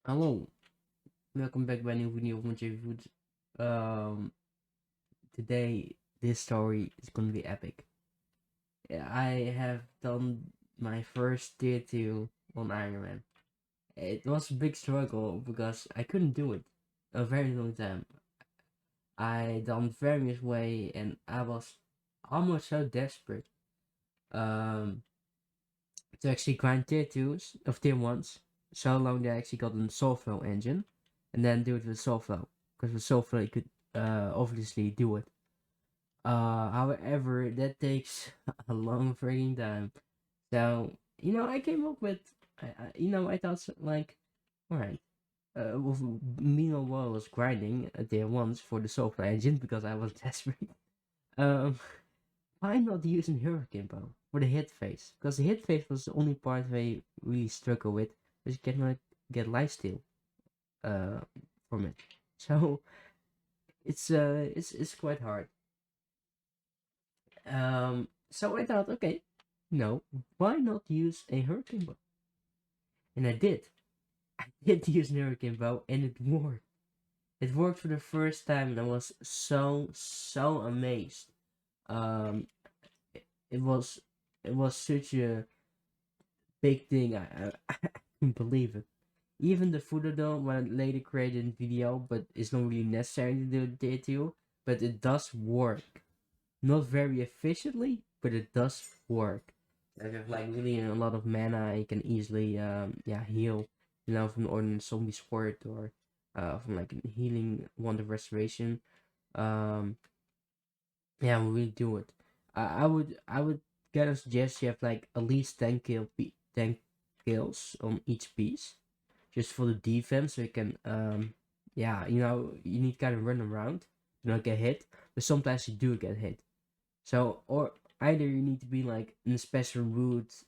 Hallo, welkom back bij een nieuwe video van J Food. Today this story is gonna be epic. I have done my first tier 2 on Ironman. It was a big struggle because I couldn't do it a very long time. I done various way and I was almost so desperate to actually grind tier 2s of tier 1s so long that I actually got a soul flow engine and then do it with soul flow, because with soul flow you could obviously do it. However, that takes a long freaking time. So I came up with I thought like, all right. Meanwhile, while I was grinding there once for the soul flow engine because I was desperate. Why not using hurricane bow for the hit phase? Because the hit phase was the only part where you really struggle with, because you cannot get lifesteal from it. So it's quite hard. So I thought, okay, no, why not use a hurricane bow? And I did. I did use an hurricane bow, and it worked. It worked for the first time, and I was so amazed. It was such a big thing. I couldn't believe it. Even the footer though, when I later created a video, but it's not really necessary to do tier 2, but it does work. Not very efficiently, but it does work. If you have like really a lot of mana, you can easily heal, from an ordinary zombie squirt or from like a healing wand of restoration. We really do it. I would kind of suggest you have like at least 10 kills on each piece, just for the defense, so you can you need to kind of run around to not get hit, but sometimes you do get hit. So, or either you need to be like in a special route,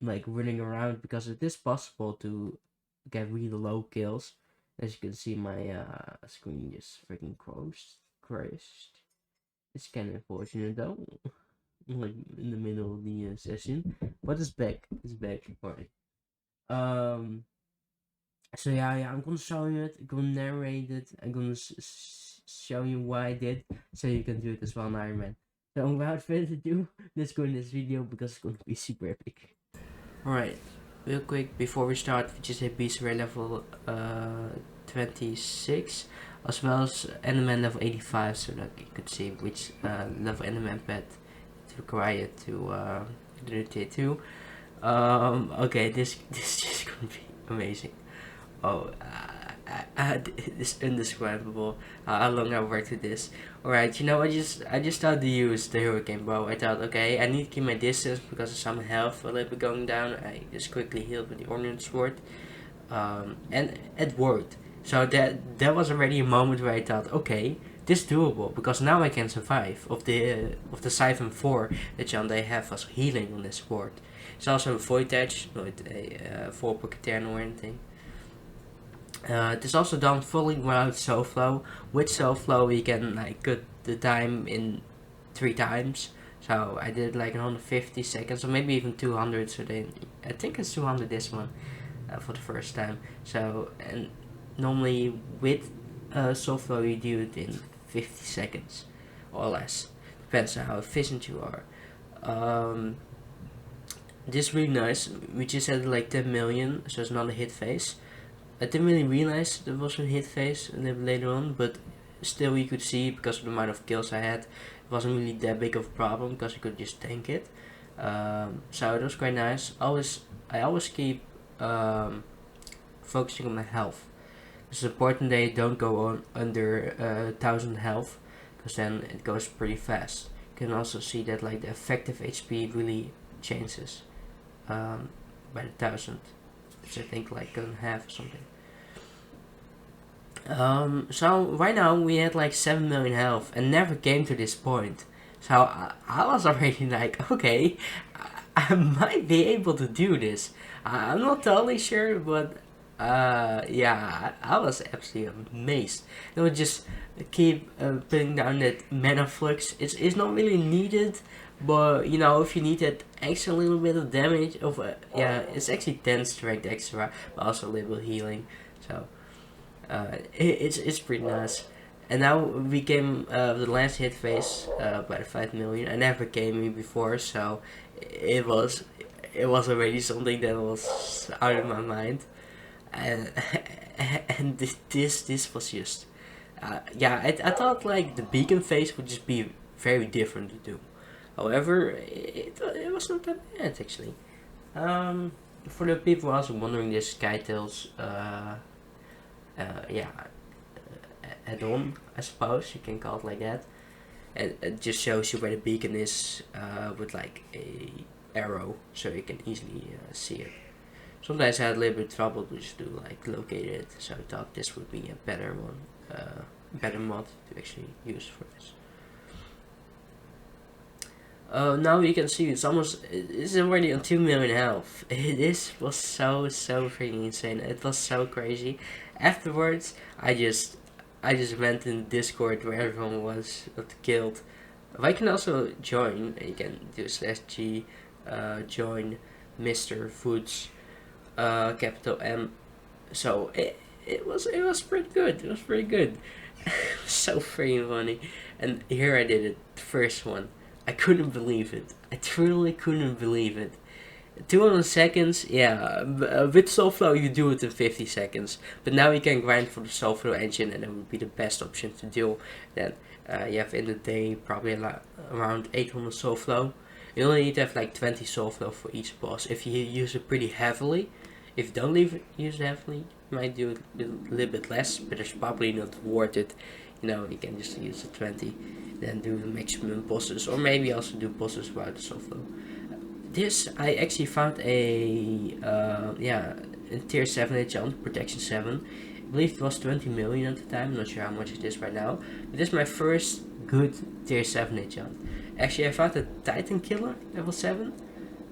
like running around, because it is possible to get really low kills. As you can see, my screen just freaking crashed. It's kind of unfortunate though, like in the middle of the session, but it's back. It's back. Alright. So I'm gonna show you it. I'm gonna narrate it. I'm gonna show you why I did, so you can do it as well in Ironman. So without further ado, let's go in this video because it's gonna be super epic. Alright, real quick before we start, we just hit beast rare level 26, as well as enderman level 85, so that you could see which level enderman pet is required to do tier 2. Okay, this is just gonna be amazing. It's indescribable how long I worked with this. Alright, I just started to use the hurricane bow. I thought, okay, I need to keep my distance because of some health a little bit going down. I just quickly healed with the ordnance sword, and it worked. So that was already a moment where I thought, okay, this is doable, because now I can survive of the Siphon 4 that they have as healing on this sword. It's also a void edge, not a 4 Pocketean or anything. It is also done fully without soul flow. With soul flow you can like cut the time in 3 times. So I did like 150 seconds or maybe even 200. So I think it's 200 this one for the first time. So, and normally with soul flow you do it in 50 seconds or less. Depends on how efficient you are. This is really nice. We just had like 10 million, so it's not a hit phase. I didn't really realize there was a hit phase a little later on, but still you could see, because of the amount of kills I had, it wasn't really that big of a problem because I could just tank it. So it was quite nice. I always keep focusing on my health. It's important that you don't go on under 1000 health, because then it goes pretty fast. You can also see that like the effective HP really changes by the 1000, which I think like 1.5 or something. So right now we had like 7 million health and never came to this point. So I was already like, okay, I might be able to do this. I'm not totally sure, but I was absolutely amazed. It would just keep putting down that mana flux. It's not really needed, but if you need that extra little bit of damage, it's actually 10 strength extra, but also a little bit healing. So it's pretty nice. And now we came the last hit phase by the 5 million. I never came here before, so it was already something that was out of my mind. And and this was just yeah, I thought like the beacon phase would just be very different to do. However, it was not that bad actually. For the people also wondering, this Skytails yeah, add-on, I suppose you can call it like that. And it just shows you where the beacon is with like a arrow, so you can easily see it. Sometimes I had a little bit of trouble just to like locate it, so I thought this would be a better one, better mod to actually use for this. Now you can see it's already on 2 million health. This was so freaking insane. It was so crazy. Afterwards, I just went in Discord where everyone was killed. I can also join. You can do /G join Mr. Foods capital M. So it was pretty good. It was pretty good. So freaking funny. And here I did it, the first one. I couldn't believe it. I truly couldn't believe it. 200 seconds, yeah. With Soulflow you do it in 50 seconds. But now you can grind for the Soulflow engine, and that would be the best option to do. Then you have in the day probably around 800 Soulflow. You only need to have like 20 Soulflow for each boss. If you use it pretty heavily, if you don't use it heavily, you might do it a little bit less, but it's probably not worth it. You know, you can just use the 20, then do the maximum bosses, or maybe also do bosses without the Soulflow. This, I actually found a tier 7 enchant, protection 7. I believe it was 20 million at the time, I'm not sure how much it is right now. But this is my first good tier 7 enchant. Actually, I found a Titan Killer, level 7.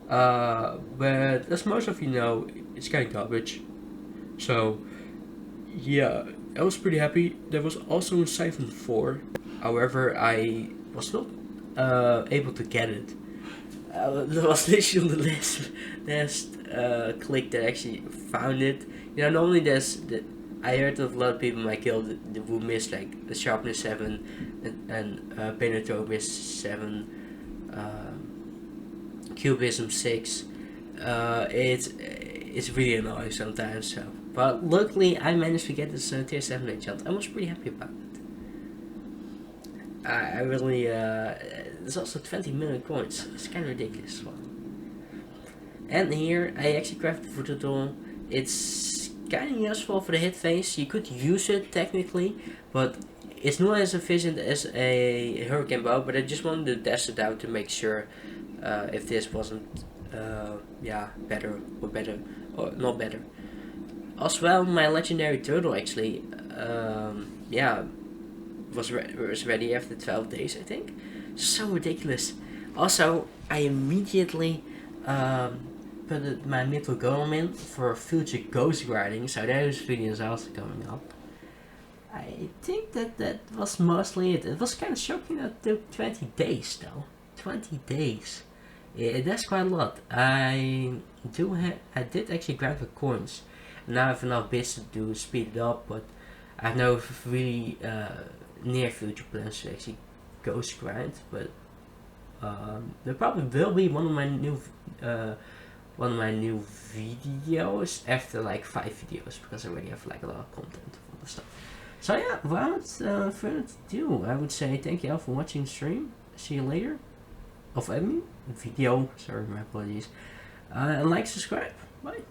But as most of you know, it's kind of garbage. So, yeah, I was pretty happy. There was also a Siphon 4. However, I was not able to get it. That was literally the last click that actually found it. You know, normally I heard of a lot of people in my guild that would miss like the sharpness 7 and penetration 7, cubism 6. It's really annoying sometimes. So, but luckily I managed to get this tier 7 enchant. I was pretty happy about it. I really, there's also 20 million coins. It's kind of ridiculous one. And here I actually crafted the Voodoo Doll. It's kind of useful for the hit phase. You could use it technically, but it's not as efficient as a Hurricane Bow. But I just wanted to test it out to make sure if this wasn't, better or not better. As well, my legendary turtle actually, was ready after 12 days, I think. So ridiculous. Also, I immediately put my middle golem in for future ghost grinding, so those videos are also coming up. I think that was mostly it. It was kind of shocking that it took 20 days though. 20 days. Yeah, that's quite a lot. I did actually grind for coins. Now I have enough bits to speed it up, but I have no really near future plans to actually ghost grind, but there probably will be one of my new videos after like 5 videos, because I already have like a lot of content for the stuff. So yeah, without further ado, I would say thank you all for watching the stream. See you later. Video, sorry, my apologies. And like, subscribe. Bye.